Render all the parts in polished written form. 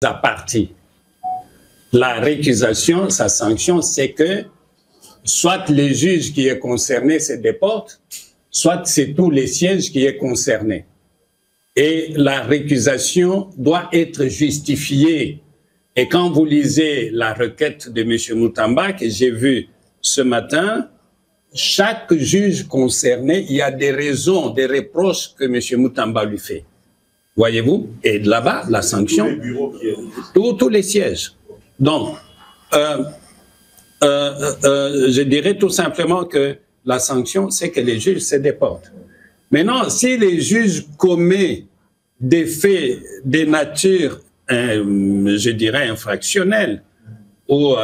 à partie. La récusation, sa sanction, c'est que soit le juge qui est concerné se déporte, soit c'est tous les sièges qui est concerné. Et la récusation doit être justifiée. Et quand vous lisez la requête de M. Moutamba, que j'ai vue ce matin, chaque juge concerné, il y a des raisons, des reproches que M. Moutamba lui fait. Voyez-vous? Et là-bas, la sanction, tous les sièges. Donc, je dirais tout simplement que la sanction, c'est que les juges se déportent. Maintenant, si les juges commettent des faits de nature, je dirais, infractionnelle, ou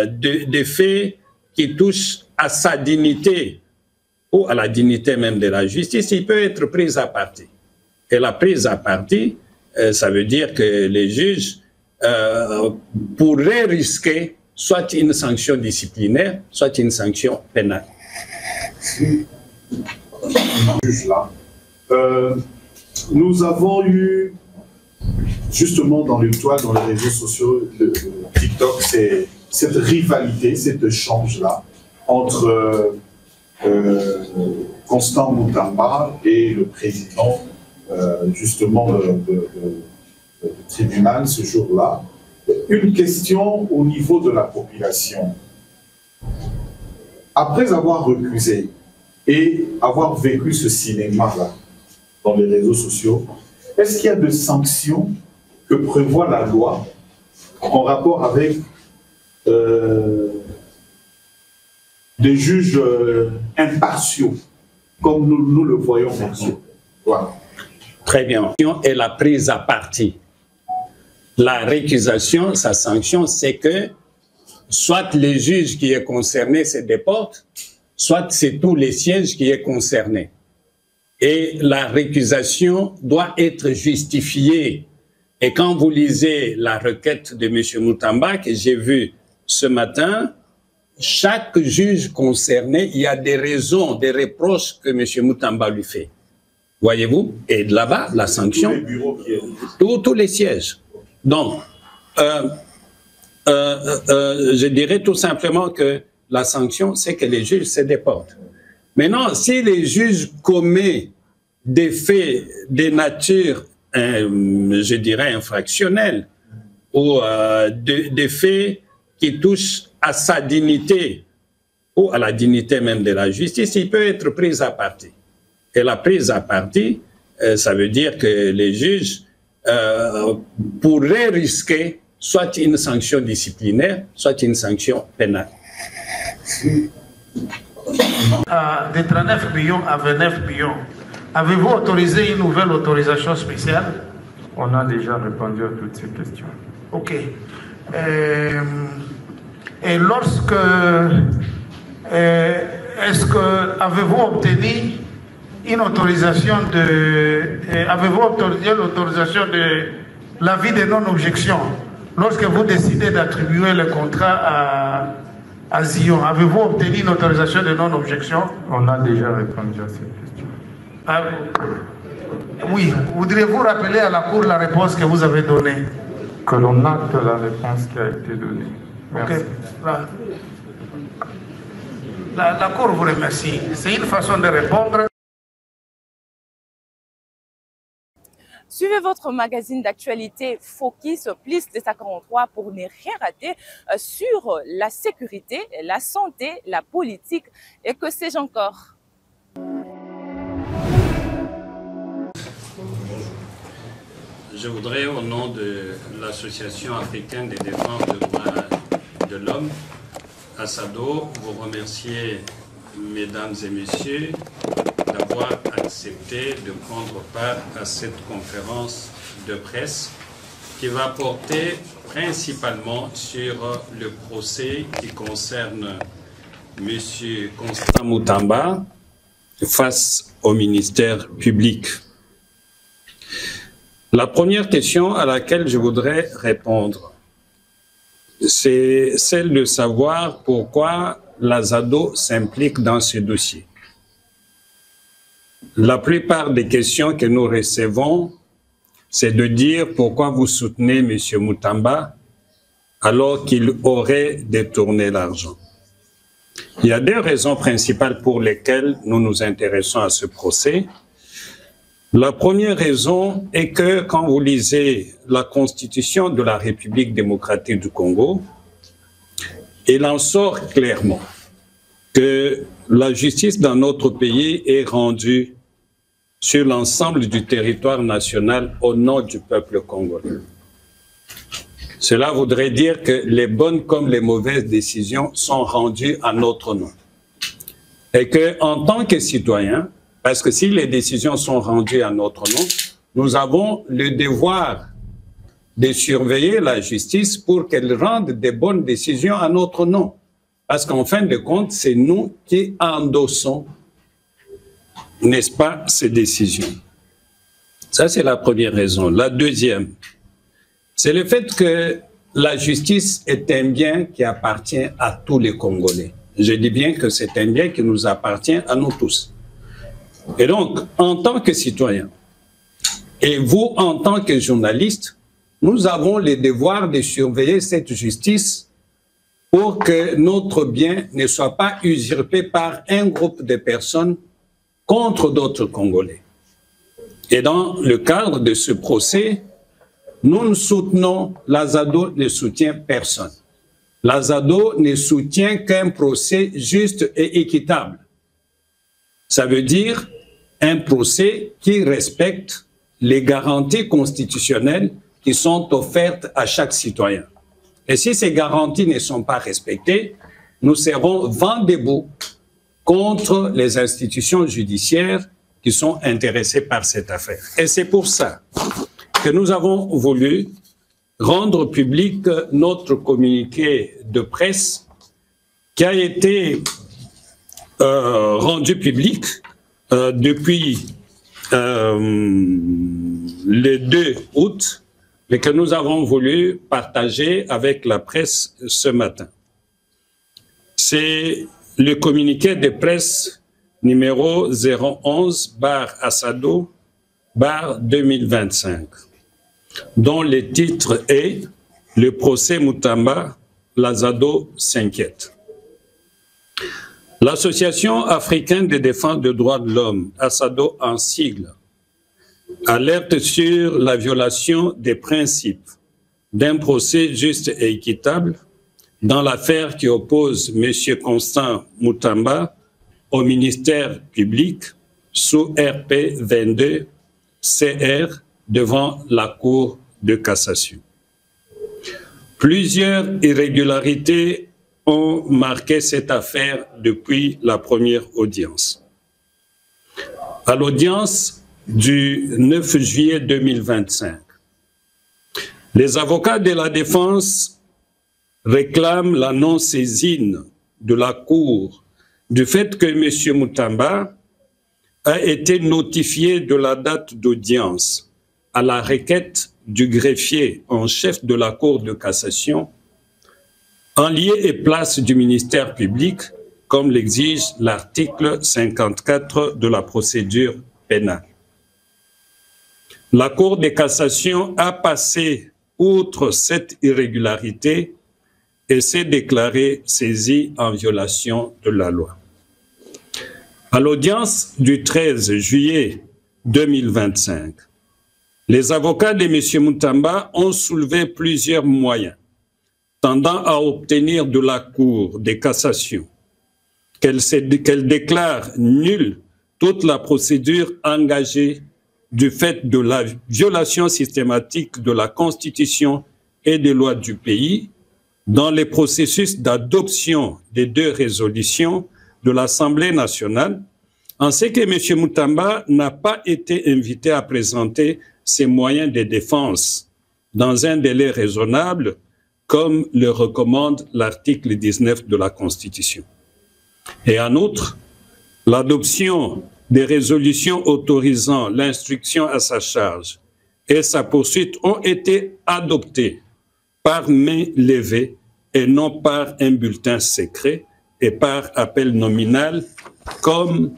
des faits qui touchent à sa dignité, ou à la dignité même de la justice, il peut être pris à partie. Et la prise à partie, ça veut dire que les juges pourraient risquer soit une sanction disciplinaire, soit une sanction pénale. Nous avons eu, justement dans les toiles, dans les réseaux sociaux, le TikTok, cette rivalité, cet échange-là entre Constant Moutamba et le président, justement, du tribunal ce jour-là. Une question au niveau de la population. Après avoir recusé et avoir vécu ce cinéma-là dans les réseaux sociaux, est-ce qu'il y a des sanctions que prévoit la loi en rapport avec des juges impartiaux, comme nous le voyons maintenant? Voilà. Très bien. Et la prise à partie. La récusation, sa sanction, c'est que soit le juge qui est concerné se déporte, soit c'est tous les sièges qui est concerné. Et la récusation doit être justifiée. Et quand vous lisez la requête de M. Moutamba, que j'ai vue ce matin, chaque juge concerné, il y a des raisons, des reproches que M. Moutamba lui fait. Voyez-vous? Et là-bas, la sanction, tous les sièges. Donc, je dirais tout simplement que la sanction, c'est que les juges se déportent. Maintenant, si les juges commettent des faits de nature, je dirais, infractionnelle, ou des faits qui touchent à sa dignité, ou à la dignité même de la justice, il peut être pris à partie. Et la prise à partie, ça veut dire que les juges pourraient risquer soit une sanction disciplinaire, soit une sanction pénale. De 39 millions à 29 millions, avez-vous autorisé une nouvelle autorisation spéciale? On a déjà répondu à toutes ces questions. Ok. Et lorsque... est-ce que avez-vous obtenu une autorisation de... avez-vous obtenu l'autorisation de l'avis de non-objection lorsque vous décidez d'attribuer le contrat à Zion? Avez-vous obtenu une autorisation de non-objection? On a déjà répondu à cette question. Oui. Voudriez-vous rappeler à la Cour la réponse que vous avez donnée? Que l'on acte la réponse qui a été donnée. Merci. Okay. La Cour vous remercie. C'est une façon de répondre. Suivez votre magazine d'actualité Focus plus 243 pour ne rien rater sur la sécurité, la santé, la politique et que sais-je encore. Je voudrais, au nom de l'Association africaine de défense des droits de l'homme, ASADO, vous remercier, mesdames et messieurs, d'avoir accepté de prendre part à cette conférence de presse qui va porter principalement sur le procès qui concerne M. Constant Moutamba face au ministère public. La première question à laquelle je voudrais répondre, c'est celle de savoir pourquoi l'ASADO s'implique dans ce dossier. La plupart des questions que nous recevons c'est de dire pourquoi vous soutenez M. Mutamba alors qu'il aurait détourné l'argent. Il y a deux raisons principales pour lesquelles nous nous intéressons à ce procès. La première raison est que quand vous lisez la Constitution de la République démocratique du Congo, il en sort clairement que la justice dans notre pays est rendue sur l'ensemble du territoire national au nom du peuple congolais. Cela voudrait dire que les bonnes comme les mauvaises décisions sont rendues à notre nom. Et qu'en tant que citoyens, parce que si les décisions sont rendues à notre nom, nous avons le devoir de surveiller la justice pour qu'elle rende des bonnes décisions à notre nom. Parce qu'en fin de compte, c'est nous qui endossons, n'est-ce pas, ces décisions. Ça, c'est la première raison. La deuxième, c'est le fait que la justice est un bien qui appartient à tous les Congolais. Je dis bien que c'est un bien qui nous appartient à nous tous. Et donc, en tant que citoyens, et vous, en tant que journalistes, nous avons le devoir de surveiller cette justice pour que notre bien ne soit pas usurpé par un groupe de personnes contre d'autres Congolais. Et dans le cadre de ce procès, nous soutenons, l'Azado ne soutient personne. L'Azado ne soutient qu'un procès juste et équitable. Ça veut dire un procès qui respecte les garanties constitutionnelles qui sont offertes à chaque citoyen. Et si ces garanties ne sont pas respectées, nous serons vent debout contre les institutions judiciaires qui sont intéressées par cette affaire. Et c'est pour ça que nous avons voulu rendre public notre communiqué de presse qui a été rendu public depuis le 2 août, mais que nous avons voulu partager avec la presse ce matin. C'est le communiqué de presse numéro 011/Assado/2025. dont le titre est « Le procès Mutamba, l'Azado s'inquiète ». L'Association africaine de défense des droits de l'homme, Assado en sigle, alerte sur la violation des principes d'un procès juste et équitable dans l'affaire qui oppose M. Constant Mutamba au ministère public sous RP 22 CR devant la Cour de cassation. Plusieurs irrégularités ont marqué cette affaire depuis la première audience. À l'audience du 9 juillet 2025, les avocats de la défense réclament la non-saisine de la Cour du fait que M. Mutamba a été notifié de la date d'audience à la requête du greffier en chef de la Cour de cassation, en lieu et place du ministère public, comme l'exige l'article 54 de la procédure pénale. La Cour de cassation a passé outre cette irrégularité et s'est déclarée saisie en violation de la loi. À l'audience du 13 juillet 2025, les avocats de M. Mutamba ont soulevé plusieurs moyens tendant à obtenir de la Cour de cassation qu'elle déclare nulle toute la procédure engagée du fait de la violation systématique de la Constitution et des lois du pays dans les processus d'adoption des 2 résolutions de l'Assemblée nationale, en ce que M. Mutamba n'a pas été invité à présenter ses moyens de défense dans un délai raisonnable, comme le recommande l'article 19 de la Constitution. Et en outre, l'adoption des résolutions autorisant l'instruction à sa charge et sa poursuite ont été adoptées par main levée et non par un bulletin secret et par appel nominal, comme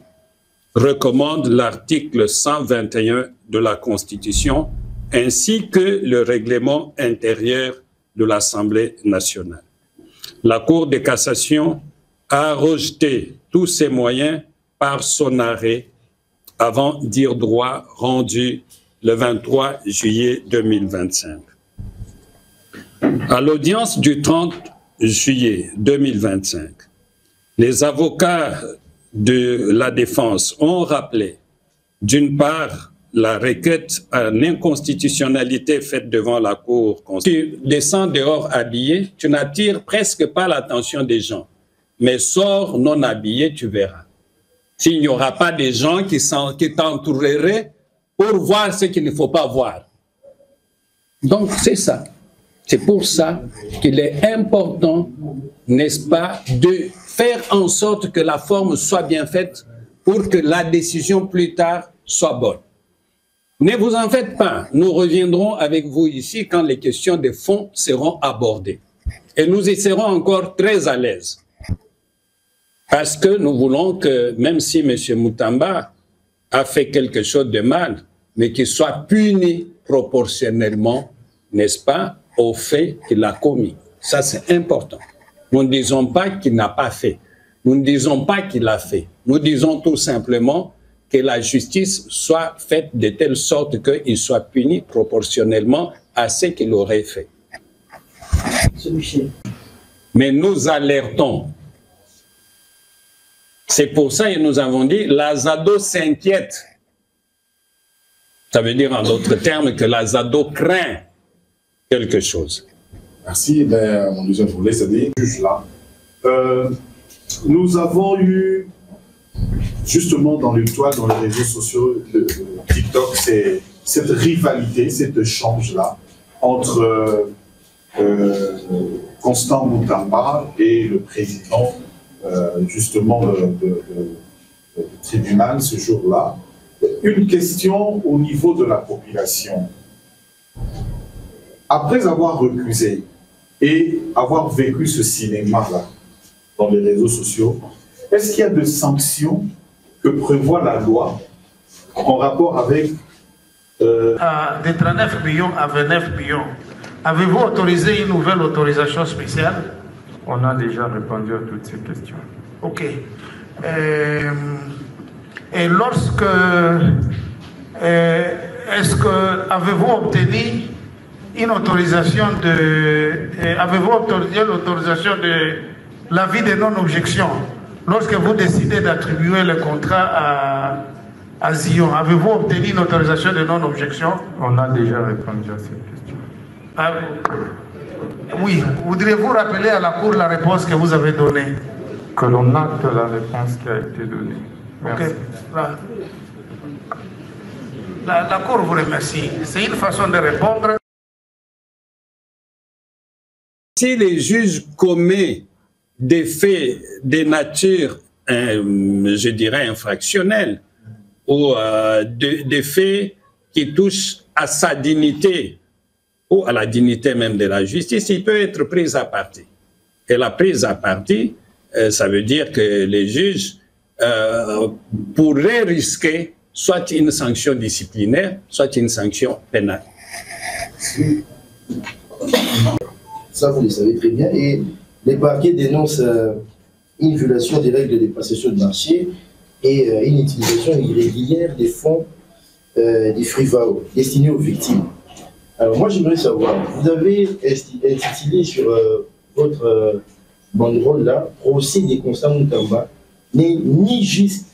recommande l'article 121 de la Constitution ainsi que le règlement intérieur de l'Assemblée nationale. La Cour de cassation a rejeté tous ces moyens par son arrêt avant dire droit rendu le 23 juillet 2025. À l'audience du 30 juillet 2025, les avocats de la défense ont rappelé, d'une part, la requête en inconstitutionnalité faite devant la Cour constitutionnelle. Tu descends dehors habillé, tu n'attires presque pas l'attention des gens. Mais sors non habillé, tu verras. S'il n'y aura pas des gens qui t'entoureraient pour voir ce qu'il ne faut pas voir. Donc c'est ça. C'est pour ça qu'il est important, n'est-ce pas, de faire en sorte que la forme soit bien faite pour que la décision plus tard soit bonne. Ne vous en faites pas, nous reviendrons avec vous ici quand les questions de fond seront abordées. Et nous y serons encore très à l'aise. Parce que nous voulons que, même si M. Moutamba a fait quelque chose de mal, mais qu'il soit puni proportionnellement, n'est-ce pas, au fait qu'il a commis. Ça, c'est important. Nous ne disons pas qu'il n'a pas fait. Nous ne disons pas qu'il a fait. Nous disons tout simplement que la justice soit faite de telle sorte qu'il soit puni proportionnellement à ce qu'il aurait fait. Mais nous alertons. C'est pour ça que nous avons dit, la ZADO s'inquiète. Ça veut dire en d'autres termes que la ZADO craint quelque chose. Merci. Mon deuxième volet, c'est-à-dire, juge là. Nous avons eu, justement dans les toiles, dans les réseaux sociaux, le TikTok, c'est cette rivalité, cet échange-là entre Constant Moutamba et le président, justement, du tribunal ce jour-là. Une question au niveau de la population. Après avoir recusé et avoir vécu ce cinéma-là dans les réseaux sociaux, est-ce qu'il y a des sanctions que prévoit la loi en rapport avec... De 39 millions à 29 millions, avez-vous autorisé une nouvelle autorisation spéciale? On a déjà répondu à toutes ces questions. Ok. Et lorsque... est-ce que avez-vous obtenu une autorisation de... avez-vous obtenu l'autorisation de l'avis de non-objection lorsque vous décidez d'attribuer le contrat à Zion? Avez-vous obtenu une autorisation de non-objection? On a déjà répondu à cette question. Ah, oui. Voudriez-vous rappeler à la Cour la réponse que vous avez donnée? Que l'on acte la réponse qui a été donnée. Merci. Okay. La Cour vous remercie. C'est une façon de répondre. Si les juges commettent des faits de nature, je dirais, infractionnelle, ou des faits qui touchent à sa dignité, ou à la dignité même de la justice, il peut être pris à partie. Et la prise à partie, ça veut dire que les juges pourraient risquer soit une sanction disciplinaire, soit une sanction pénale. Ça, vous le savez très bien. Et les parquets dénoncent une violation des règles de passation de marché et une utilisation irrégulière des fonds des FRIVAO destinés aux victimes. Alors moi, j'aimerais savoir, vous avez intitulé sur votre banderole là, procès des Constant Moutamba n'est ni juste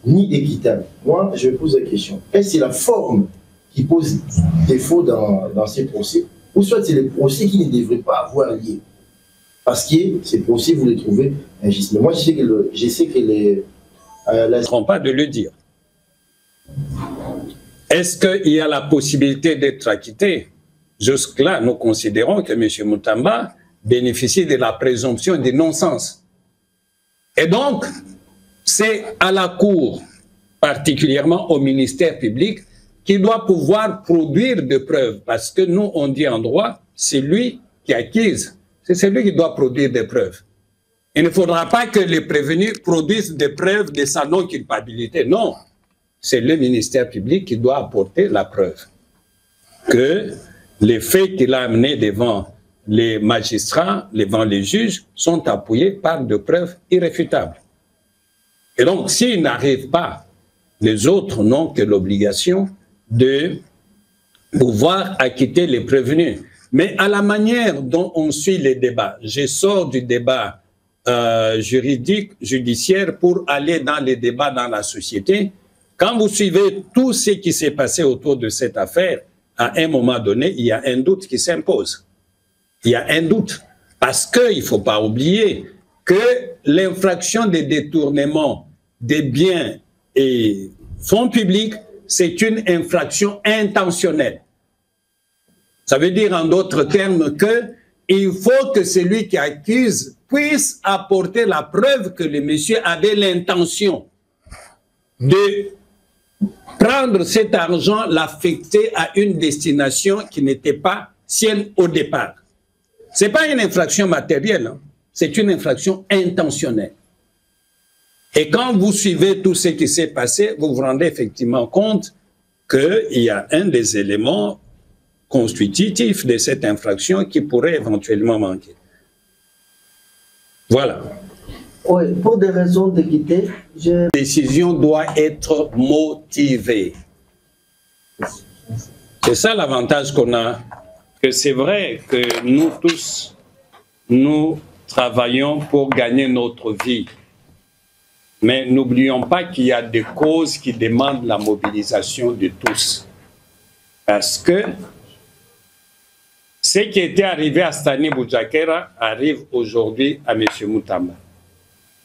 ni équitable. Moi, je pose la question, est-ce que c'est la forme qui pose défaut dans ces procès, ou soit c'est les procès qui ne devraient pas avoir lieu? Parce que ces procès, vous les trouvez injustes. Mais moi, je sais que les... ne seront pas de le dire. Est-ce qu'il y a la possibilité d'être acquitté? Jusque-là, nous considérons que M. Moutamba bénéficie de la présomption de non-sens. Et donc, c'est à la Cour, particulièrement au ministère public, qui doit pouvoir produire des preuves. Parce que nous, on dit en droit, c'est lui qui accuse. C'est celui qui doit produire des preuves. Il ne faudra pas que les prévenus produisent des preuves de sa non-culpabilité. Non, c'est le ministère public qui doit apporter la preuve. que les faits qu'il a amenés devant les magistrats, devant les juges, sont appuyés par de preuves irréfutables. Et donc, s'il n'arrive pas, les autres n'ont que l'obligation de pouvoir acquitter les prévenus. Mais à la manière dont on suit les débats, je sors du débat juridique, judiciaire, pour aller dans les débats dans la société. Quand vous suivez tout ce qui s'est passé autour de cette affaire, à un moment donné, il y a un doute qui s'impose. Il y a un doute. Parce qu'il ne faut pas oublier que l'infraction des détournements des biens et fonds publics, c'est une infraction intentionnelle. Ça veut dire en d'autres termes qu'il faut que celui qui accuse puisse apporter la preuve que le monsieur avait l'intention de prendre cet argent, l'affecter à une destination qui n'était pas sienne au départ. Ce n'est pas une infraction matérielle, hein. C'est une infraction intentionnelle. Et quand vous suivez tout ce qui s'est passé, vous vous rendez effectivement compte qu'il y a un des éléments constitutifs de cette infraction qui pourrait éventuellement manquer. Voilà. Oui, pour des raisons d'équité, La décision doit être motivée. C'est ça l'avantage qu'on a, que c'est vrai que nous tous, nous travaillons pour gagner notre vie. Mais n'oublions pas qu'il y a des causes qui demandent la mobilisation de tous. Parce que ce qui était arrivé à Stani Boujakera arrive aujourd'hui à M. Moutamba.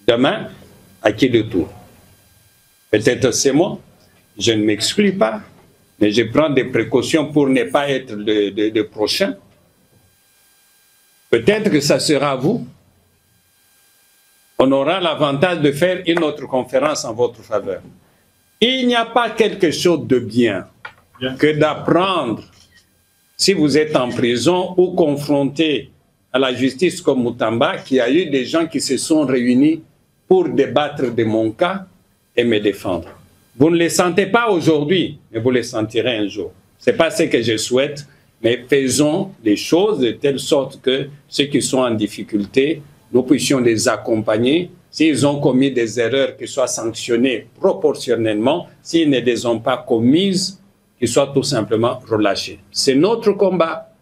Demain, à qui le tour? Peut-être c'est moi, je ne m'exclus pas, mais je prends des précautions pour ne pas être le prochain. Peut-être que ça sera à vous. On aura l'avantage de faire une autre conférence en votre faveur. Il n'y a pas quelque chose de bien que d'apprendre, si vous êtes en prison ou confronté à la justice comme Moutamba, qu'il y a eu des gens qui se sont réunis pour débattre de mon cas et me défendre. Vous ne les sentez pas aujourd'hui, mais vous les sentirez un jour. Ce n'est pas ce que je souhaite, mais faisons les choses de telle sorte que ceux qui sont en difficulté, nous puissions les accompagner. S'ils ont commis des erreurs, qu'ils soient sanctionnés proportionnellement. S'ils ne les ont pas commises, qu'ils soient tout simplement relâchés. C'est notre combat.